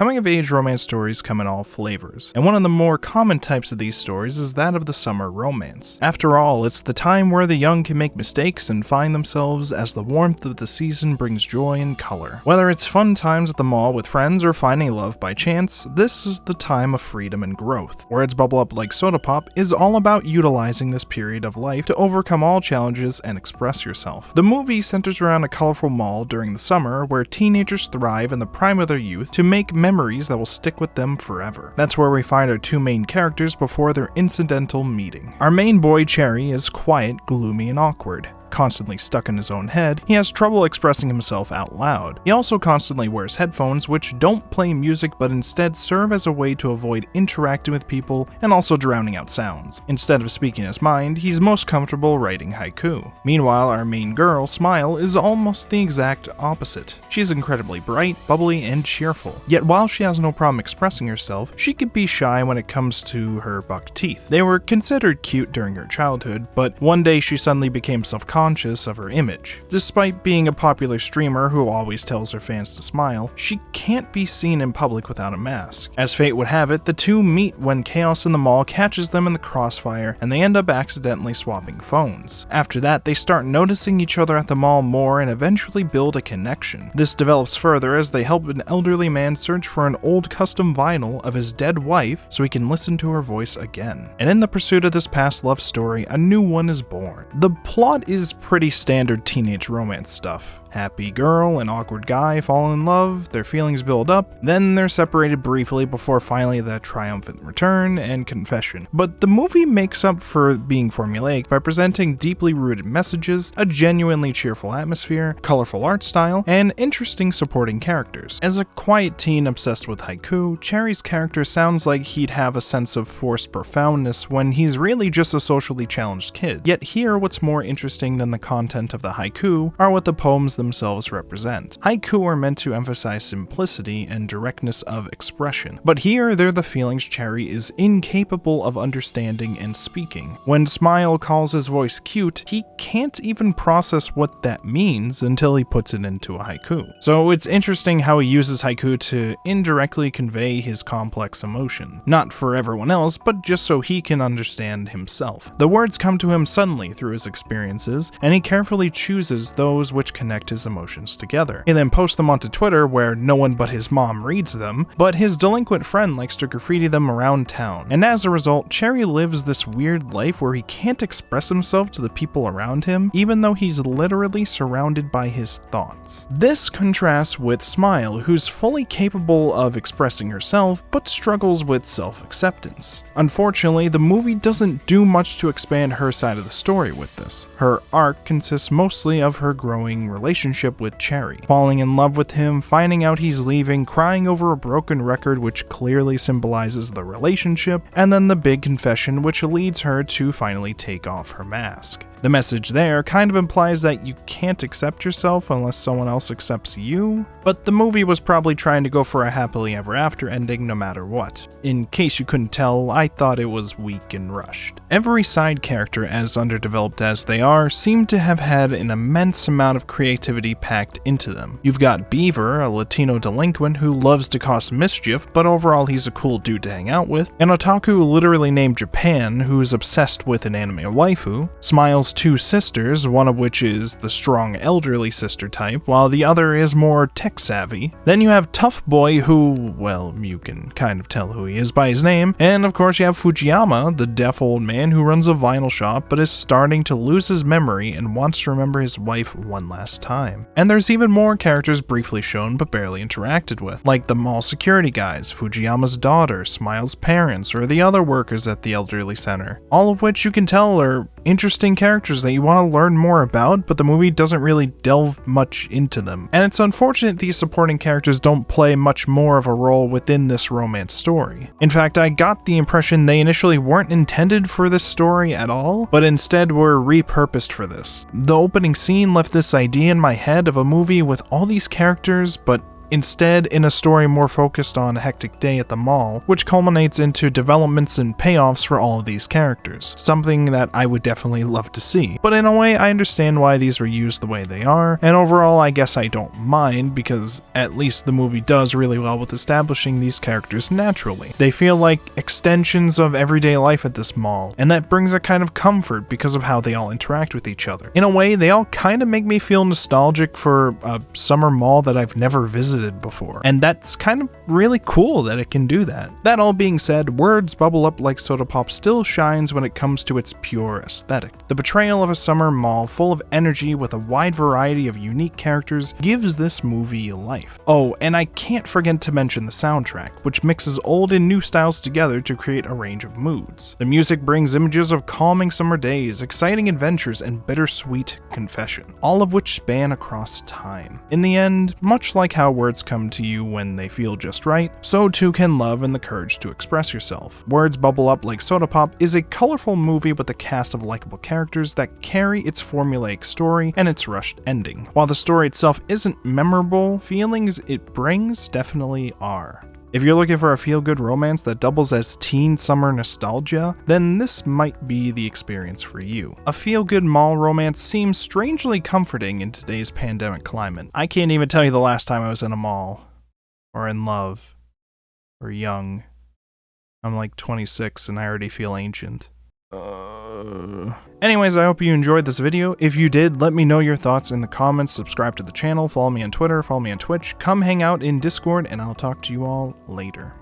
Coming-of-age romance stories come in all flavors, and one of the more common types of these stories is that of the summer romance. After all, it's the time where the young can make mistakes and find themselves as the warmth of the season brings joy and color. Whether it's fun times at the mall with friends or finding love by chance, this is the time of freedom and growth. Words Bubble Up Like Soda Pop is all about utilizing this period of life to overcome all challenges and express yourself. The movie centers around a colorful mall during the summer where teenagers thrive in the prime of their youth to make memories that will stick with them forever. That's where we find our two main characters before their incidental meeting. Our main boy, Cherry, is quiet, gloomy, and awkward. Constantly stuck in his own head, he has trouble expressing himself out loud. He also constantly wears headphones which don't play music but instead serve as a way to avoid interacting with people and also drowning out sounds. Instead of speaking his mind, he's most comfortable writing haiku. Meanwhile, our main girl, Smile, is almost the exact opposite. She's incredibly bright, bubbly, and cheerful. Yet while she has no problem expressing herself, she can be shy when it comes to her buck teeth. They were considered cute during her childhood, but one day she suddenly became self-conscious of her image. Despite being a popular streamer who always tells her fans to smile, she can't be seen in public without a mask. As fate would have it, the two meet when chaos in the mall catches them in the crossfire and they end up accidentally swapping phones. After that, they start noticing each other at the mall more and eventually build a connection. This develops further as they help an elderly man search for an old custom vinyl of his dead wife so he can listen to her voice again. And in the pursuit of this past love story, a new one is born. The plot is pretty standard teenage romance stuff. Happy girl and awkward guy fall in love, their feelings build up, then they're separated briefly before finally the triumphant return and confession. But the movie makes up for being formulaic by presenting deeply rooted messages, a genuinely cheerful atmosphere, colorful art style, and interesting supporting characters. As a quiet teen obsessed with haiku, Cherry's character sounds like he'd have a sense of forced profoundness when he's really just a socially challenged kid. Yet here, what's more interesting than the content of the haiku are what the poems themselves represent. Haiku are meant to emphasize simplicity and directness of expression, but here they're the feelings Cherry is incapable of understanding and speaking. When Smile calls his voice cute, he can't even process what that means until he puts it into a haiku. So it's interesting how he uses haiku to indirectly convey his complex emotion. Not for everyone else, but just so he can understand himself. The words come to him suddenly through his experiences, and he carefully chooses those which connect his emotions together. He then posts them onto Twitter where no one but his mom reads them, but his delinquent friend likes to graffiti them around town. And as a result, Cherry lives this weird life where he can't express himself to the people around him, even though he's literally surrounded by his thoughts. This contrasts with Smile, who's fully capable of expressing herself, but struggles with self-acceptance. Unfortunately, the movie doesn't do much to expand her side of the story with this. Her arc consists mostly of her growing relationship with Cherry, falling in love with him, finding out he's leaving, crying over a broken record which clearly symbolizes the relationship, and then the big confession which leads her to finally take off her mask. The message there kind of implies that you can't accept yourself unless someone else accepts you, but the movie was probably trying to go for a happily ever after ending no matter what. In case you couldn't tell, I thought it was weak and rushed. Every side character, as underdeveloped as they are, seem to have had an immense amount of creativity packed into them. You've got Beaver, a Latino delinquent who loves to cause mischief, but overall he's a cool dude to hang out with, an otaku literally named Japan who's obsessed with an anime waifu, Smile's two sisters, one of which is the strong elderly sister type, while the other is more tech-savvy. Then you have Tough Boy who, well, you can kind of tell who he is by his name, and of course you have Fujiyama, the deaf old man who runs a vinyl shop but is starting to lose his memory and wants to remember his wife one last time. And there's even more characters briefly shown but barely interacted with, like the mall security guys, Fujiyama's daughter, Smile's parents, or the other workers at the elderly center, all of which you can tell are interesting characters that you want to learn more about, but the movie doesn't really delve much into them. And it's unfortunate these supporting characters don't play much more of a role within this romance story. In fact, I got the impression they initially weren't intended for this story at all, but instead were repurposed for this. The opening scene left this idea in my head of a movie with all these characters, but Instead, in a story more focused on a hectic day at the mall, which culminates into developments and payoffs for all of these characters. Something that I would definitely love to see. But in a way, I understand why these were used the way they are, and overall I guess I don't mind, because at least the movie does really well with establishing these characters naturally. They feel like extensions of everyday life at this mall, and that brings a kind of comfort because of how they all interact with each other. In a way, they all kind of make me feel nostalgic for a summer mall that I've never visited before, and that's kind of really cool that it can do that. That all being said, Words Bubble Up Like Soda Pop still shines when it comes to its pure aesthetic. The portrayal of a summer mall full of energy with a wide variety of unique characters gives this movie life. Oh, and I can't forget to mention the soundtrack, which mixes old and new styles together to create a range of moods. The music brings images of calming summer days, exciting adventures, and bittersweet confession, all of which span across time. In the end, much like how words come to you when they feel just right, so too can love and the courage to express yourself. Words Bubble Up Like Soda Pop is a colorful movie with a cast of likable characters that carry its formulaic story and its rushed ending. While the story itself isn't memorable, feelings it brings definitely are. If you're looking for a feel-good romance that doubles as teen summer nostalgia, then this might be the experience for you. A feel-good mall romance seems strangely comforting in today's pandemic climate. I can't even tell you the last time I was in a mall, or in love, or young. I'm like 26 and I already feel ancient. Anyways, I hope you enjoyed this video. If you did, let me know your thoughts in the comments, subscribe to the channel, follow me on Twitter, follow me on Twitch, come hang out in Discord, and I'll talk to you all later.